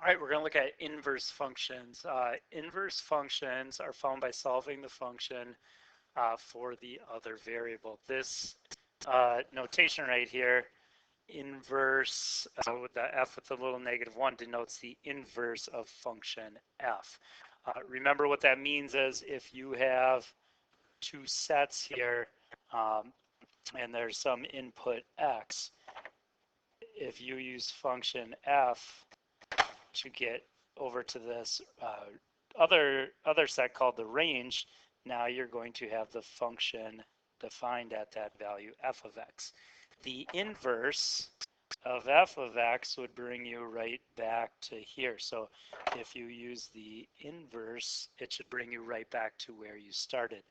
All right, we're going to look at inverse functions. Inverse functions are found by solving the function for the other variable. This notation right here, inverse with the f with the little -1 denotes the inverse of function f. Remember what that means is if you have two sets here and there's some input x, if you use function f to get over to this other set called the range, now you're going to have the function defined at that value f of x. The inverse of f of x would bring you right back to here. So if you use the inverse, it should bring you right back to where you started,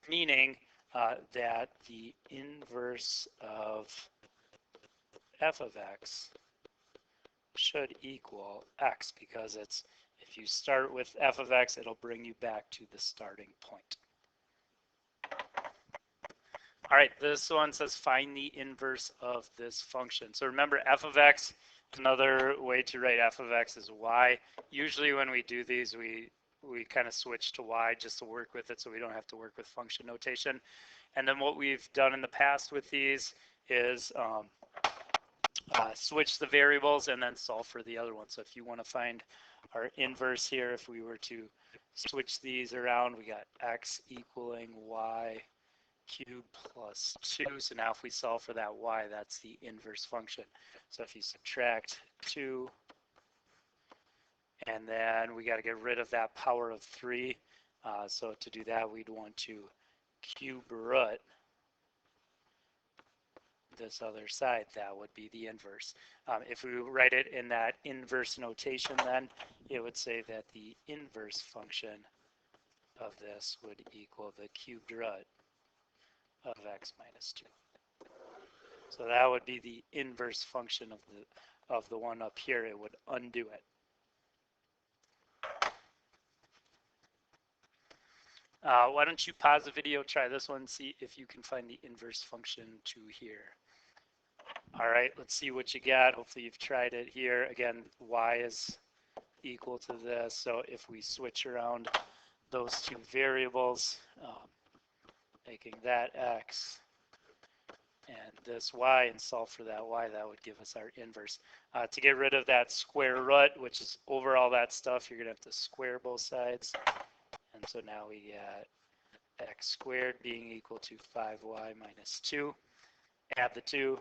meaning that the inverse of f of x should equal x, because it's, if you start with f of x, it'll bring you back to the starting point. All right, this one says find the inverse of this function. So remember, f of x, another way to write f of x is y. Usually when we do these, we kind of switch to y just to work with it so we don't have to work with function notation. And then what we've done in the past with these is switch the variables and then solve for the other one. So if you want to find our inverse here, if we were to switch these around, we got x equaling y cubed plus 2. So now if we solve for that y, that's the inverse function. So if you subtract 2, and then we got to get rid of that power of 3. So to do that, we'd want to cube root this other side. That would be the inverse. If we write it in that inverse notation, then it would say that the inverse function of this would equal the cubed root of x minus 2. So that would be the inverse function of the one up here. It would undo it. Why don't you pause the video, try this one, see if you can find the inverse function to here. All right, let's see what you got. Hopefully you've tried it here. Again, y is equal to this. So if we switch around those two variables, making that x and this y, and solve for that y, that would give us our inverse. To get rid of that square root, which is over all that stuff, you're going to have to square both sides. And so now we get x squared being equal to 5y minus 2. Add the 2.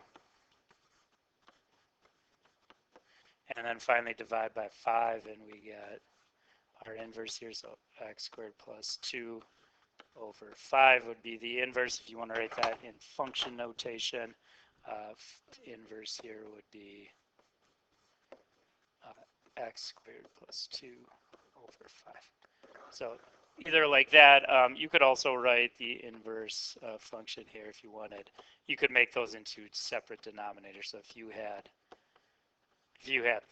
And then finally divide by 5, and we get our inverse here. So x squared plus 2 over 5 would be the inverse. If you want to write that in function notation, inverse here would be x squared plus 2 over 5. So either like that, you could also write the inverse function here if you wanted. You could make those into separate denominators. So if you had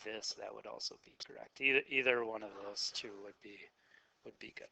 this, that would also be correct. Either one of those two would be good.